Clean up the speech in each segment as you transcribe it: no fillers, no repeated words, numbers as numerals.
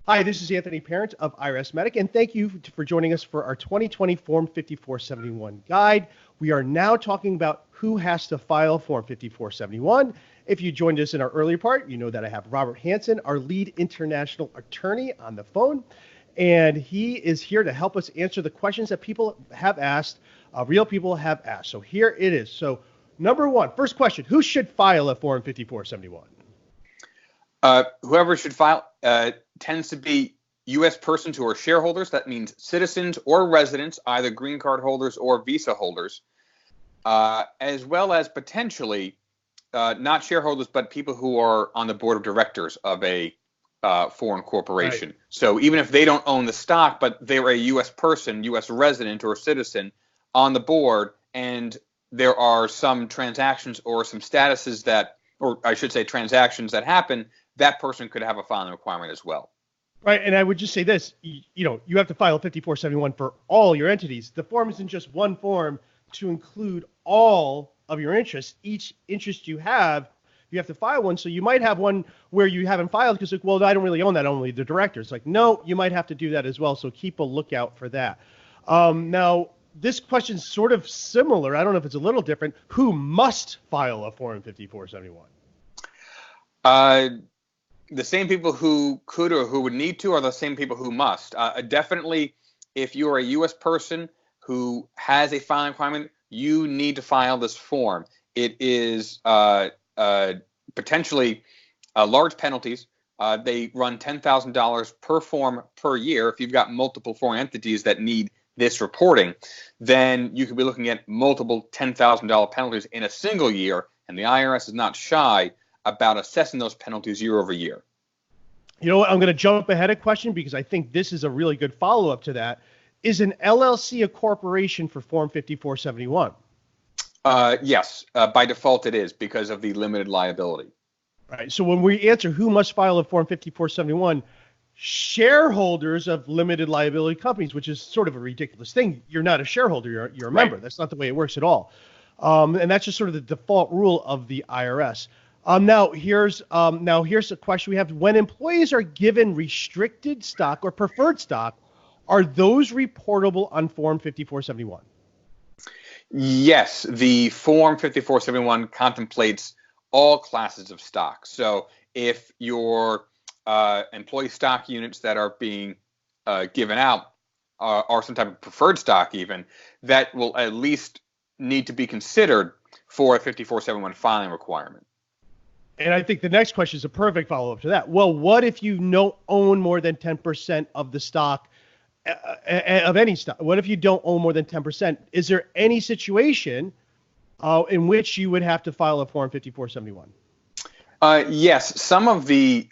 Hi, this is Anthony Parent of IRSMedic, and thank you for joining us for our 2020 Form 5471 guide. We are now talking about who has to file Form 5471. If you joined us in our earlier part, you know that I have Robert Hanson, our lead international attorney, on the phone, and he is here to help us answer the questions that people have asked, real people have asked. So here it is. So number one, first question, who should file a Form 5471? Whoever should file tends to be U.S. persons who are shareholders. That means citizens or residents, either green card holders or visa holders, as well as potentially not shareholders, but people who are on the board of directors of a foreign corporation. Right. So even if they don't own the stock, but they're a U.S. person, U.S. resident or citizen on the board, and there are some transactions or some statuses that, or I should say transactions that happen, that person could have a filing requirement as well. Right, and I would just say this, you have to file 5471 for all your entities. The form isn't just one form to include all of your interests. Each interest you have to file one. So you might have one where you haven't filed because, well, I don't really own that, only the directors. Like, no, you might have to do that as well, so keep a lookout for that. Now, this question's sort of similar. I don't know if it's a little different. Who must file a Form 5471? The same people who could or who would need to are the same people who must. Definitely, if you're a U.S. person who has a filing requirement, you need to file this form. It is potentially large penalties. They run $10,000 per form per year. If you've got multiple foreign entities that need this reporting, then you could be looking at multiple $10,000 penalties in a single year, and the IRS is not shy about assessing those penalties year over year. You know what? I'm going to jump ahead a question because I think this is a really good follow-up to that. Is an LLC a corporation for Form 5471? Yes, by default it is because of the limited liability. Right. So when we answer who must file a Form 5471, shareholders of limited liability companies, which is sort of a ridiculous thing. You're not a shareholder. You're a member. Right. That's not the way it works at all. And that's just sort of the default rule of the IRS. Now here's a question we have. When employees are given restricted stock or preferred stock, are those reportable on Form 5471? Yes, the Form 5471 contemplates all classes of stock. So if your employee stock units that are being given out are some type of preferred stock even, that will at least need to be considered for a 5471 filing requirement. And I think the next question is a perfect follow-up to that. Well, what if you don't own more than 10% of the stock, of any stock? What if you don't own more than 10%? Is there any situation in which you would have to file a Form 5471? Yes, some of the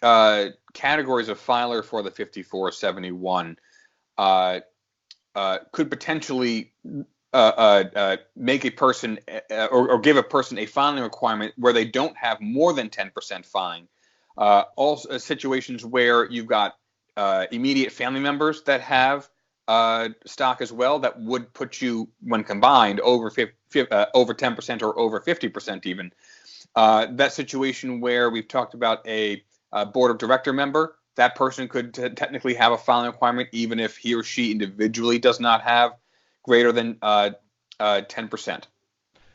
categories of filer for the 5471 could potentially make a person or give a person a filing requirement where they don't have more than 10% filing. Also, situations where you've got immediate family members that have stock as well, that would put you, when combined, over 10% or over 50% even. That situation where we've talked about a board of director member, that person could technically have a filing requirement even if he or she individually does not have greater than 10%.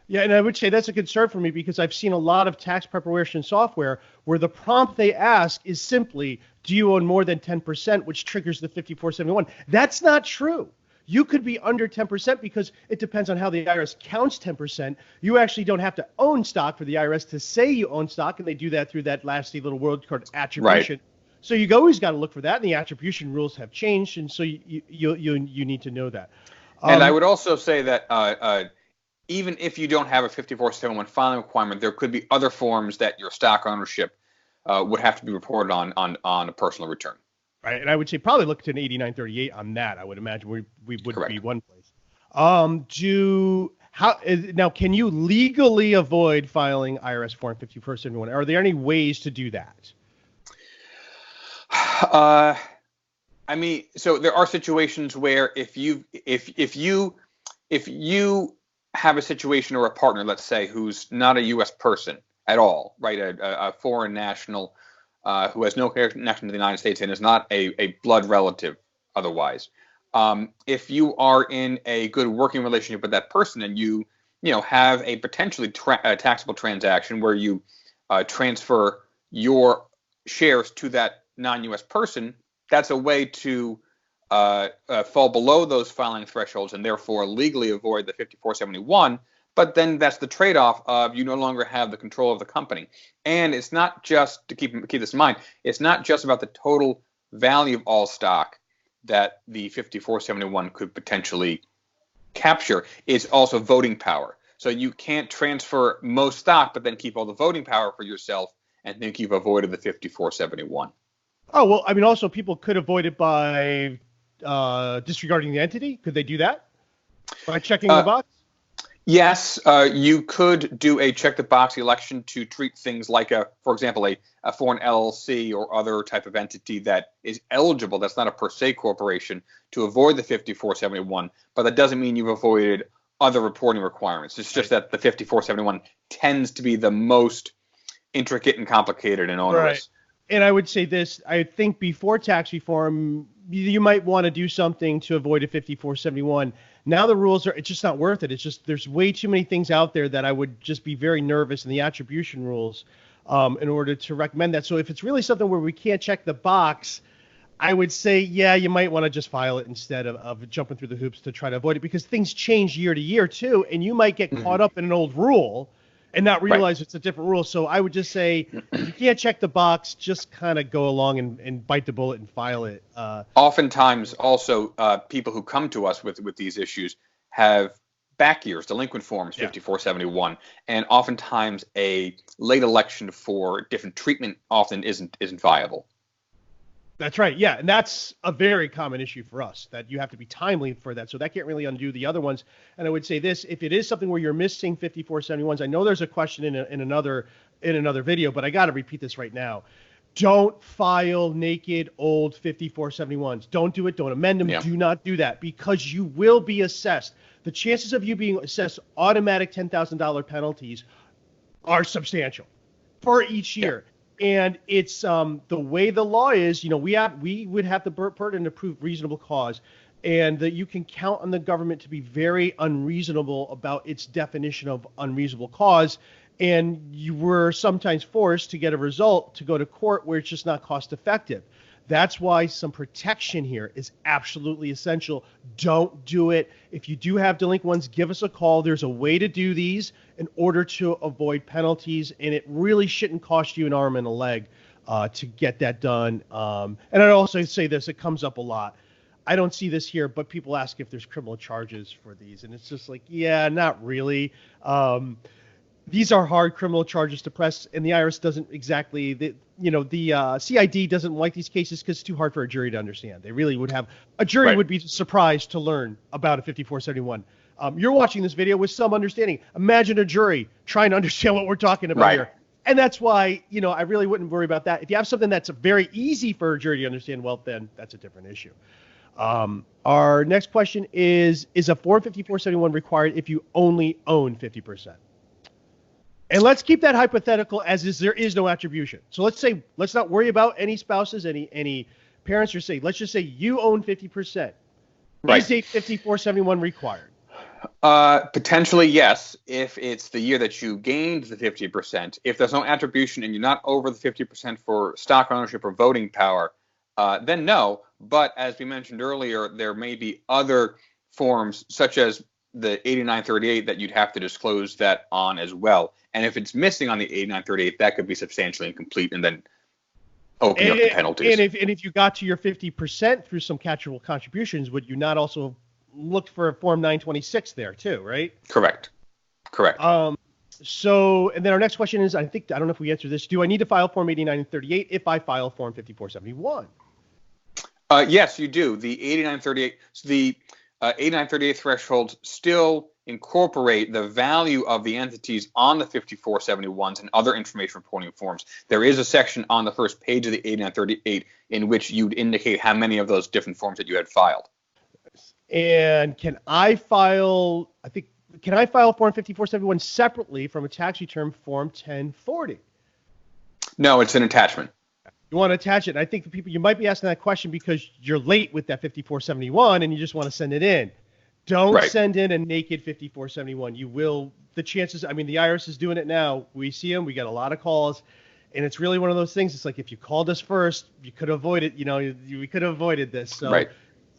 Yeah, and I would say that's a concern for me because I've seen a lot of tax preparation software where the prompt they ask is simply, do you own more than 10%, which triggers the 5471. That's not true. You could be under 10% because it depends on how the IRS counts 10%. You actually don't have to own stock for the IRS to say you own stock, and they do that through that nasty little word called attribution. Right. So you always got to look for that, and the attribution rules have changed, and so you need to know that. And I would also say that even if you don't have a 5471 filing requirement, there could be other forms that your stock ownership would have to be reported on a personal return. Right, and I would say probably look to an 8938 on that. I would imagine we would Correct. Be one place. Now, can you legally avoid filing IRS Form 5471? Are there any ways to do that? I mean, so there are situations where if you have a situation or a partner, let's say, who's not a U.S. person at all, right, a foreign national, who has no connection to the United States and is not a blood relative otherwise. If you are in a good working relationship with that person and you have a potentially taxable transaction where you transfer your shares to that non-U.S. person, that's a way to fall below those filing thresholds and therefore legally avoid the 5471. But then that's the trade-off of you no longer have the control of the company. And it's not just, to keep this in mind, it's not just about the total value of all stock that the 5471 could potentially capture. It's also voting power. So you can't transfer most stock, but then keep all the voting power for yourself and think you've avoided the 5471. Oh, well, I mean, also people could avoid it by disregarding the entity. Could they do that by checking the box? Yes, you could do a check the box election to treat things like for example, a foreign LLC or other type of entity that is eligible. That's not a per se corporation to avoid the 5471, but that doesn't mean you've avoided other reporting requirements. It's just that the 5471 tends to be the most intricate and complicated and onerous. Right. And I would say this, I think before tax reform, you might want to do something to avoid a 5471. Now the rules it's just not worth it. It's just, there's way too many things out there that I would just be very nervous in the attribution rules in order to recommend that. So if it's really something where we can't check the box, I would say, yeah, you might want to just file it instead of jumping through the hoops to try to avoid it, because things change year to year too, and you might get caught up in an old rule and not realize it's a different rule. So I would just say, if you can't check the box, just kind of go along and bite the bullet and file it. Oftentimes, also, people who come to us with these issues have back years, delinquent forms, 5471, and oftentimes a late election for different treatment often isn't viable. That's right. Yeah. And that's a very common issue for us, that you have to be timely for that. So that can't really undo the other ones. And I would say this, if it is something where you're missing 5471s, I know there's a question in another video, but I got to repeat this right now. Don't file naked old 5471s. Don't do it. Don't amend them. Yeah. Do not do that, because you will be assessed. The chances of you being assessed automatic $10,000 penalties are substantial for each year. Yeah. And it's the way the law is, we would have the burden to prove reasonable cause, and that you can count on the government to be very unreasonable about its definition of unreasonable cause. And you were sometimes forced to get a result to go to court where it's just not cost effective. That's why some protection here is absolutely essential. Don't do it. If you do have delinquent ones, give us a call. There's a way to do these in order to avoid penalties, and it really shouldn't cost you an arm and a leg to get that done. And I'd also say this, it comes up a lot. I don't see this here, but people ask if there's criminal charges for these, and it's just like, yeah, not really. These are hard criminal charges to press, and the IRS doesn't exactly, the CID doesn't like these cases because it's too hard for a jury to understand. They really would a jury would be surprised to learn about a 5471. You're watching this video with some understanding. Imagine a jury trying to understand what we're talking about here. And that's why, I really wouldn't worry about that. If you have something that's very easy for a jury to understand, well, then that's a different issue. Our next question is a Form 5471 required if you only own 50%? And let's keep that hypothetical as is. There is no attribution. So let's not worry about any spouses, any parents, or let's just say you own 50%. Right. Is a 5471 required? Potentially, yes. If it's the year that you gained the 50%, if there's no attribution and you're not over the 50% for stock ownership or voting power, then no. But as we mentioned earlier, there may be other forms such as the 8938 that you'd have to disclose that on as well. And if it's missing on the 8938, that could be substantially incomplete and then open up the penalties. And if you got to your 50% through some catchable contributions, would you not also look for a Form 926 there too, right? Correct. So, and then our next question is, I don't know if we answered this. Do I need to file Form 8938 if I file Form 5471? Yes, you do. The 8938, the 8938 thresholds still incorporate the value of the entities on the 5471s and other information reporting forms. There is a section on the first page of the 8938 in which you'd indicate how many of those different forms that you had filed. And can I file Form 5471 separately from a tax return Form 1040? No, it's an attachment. You want to attach it. And I think the people, you might be asking that question because you're late with that 5471 and you just want to send it in. Don't send in a naked 5471. You will, the chances, I mean, the IRS is doing it now. We see them. We get a lot of calls. And it's really one of those things. It's like, if you called us first, you could have avoided, we could have avoided this. So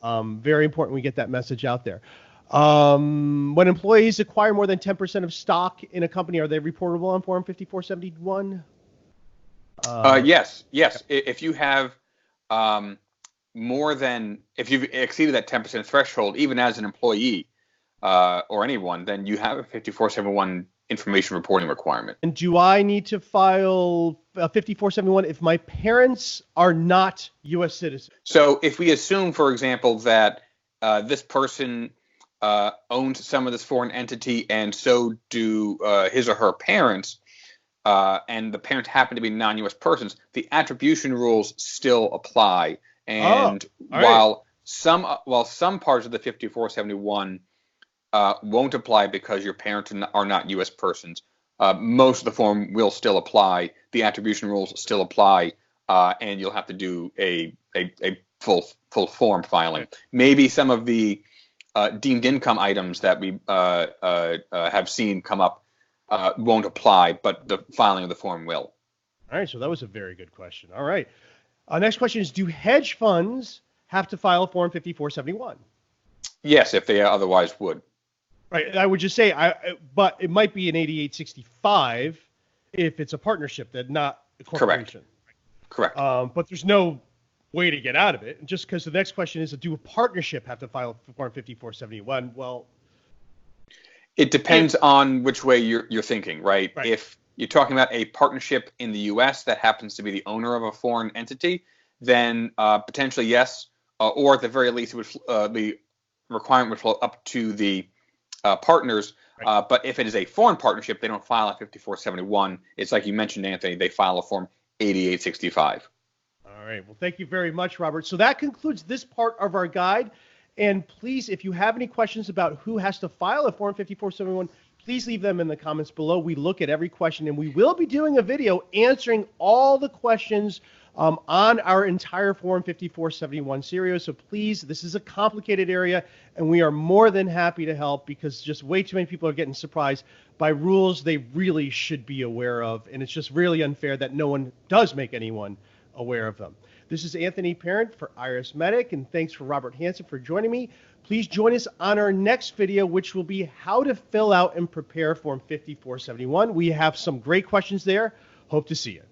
very important we get that message out there. When employees acquire more than 10% of stock in a company, are they reportable on Form 5471? Yes. If you have if you've exceeded that 10% threshold, even as an employee or anyone, then you have a 5471 information reporting requirement. And do I need to file a 5471 if my parents are not U.S. citizens? So if we assume, for example, that this person owns some of this foreign entity and so do his or her parents, and the parents happen to be non-U.S. persons, the attribution rules still apply. And while some parts of the 5471 won't apply because your parents are not U.S. persons, most of the form will still apply. The attribution rules still apply, and you'll have to do a full form filing. Maybe some of the deemed income items that we have seen come up won't apply, but the filing of the form will. All right, so that was a very good question. All right. Next question is, do hedge funds have to file Form 5471? Yes, if they otherwise would. Right. I would just say, but it might be an 8865 if it's a partnership, that not a corporation. Correct. But there's no way to get out of it. And just because the next question is, do a partnership have to file Form 5471? Well, it depends on which way you're thinking, right? If you're talking about a partnership in the U.S. that happens to be the owner of a foreign entity, then potentially yes, or at the very least, the requirement would flow up to the partners. But if it is a foreign partnership, they don't file a 5471. It's like you mentioned, Anthony, they file a Form 8865. All right. Well, thank you very much, Robert. So that concludes this part of our guide. And please, if you have any questions about who has to file a Form 5471, please leave them in the comments below. We look at every question, and we will be doing a video answering all the questions on our entire Form 5471 series. So please, this is a complicated area, and we are more than happy to help because just way too many people are getting surprised by rules they really should be aware of, and it's just really unfair that no one does make anyone aware of them. This is Anthony Parent for IRSMedic, and thanks for Robert Hanson for joining me. Please join us on our next video, which will be how to fill out and prepare Form 5471. We have some great questions there. Hope to see you.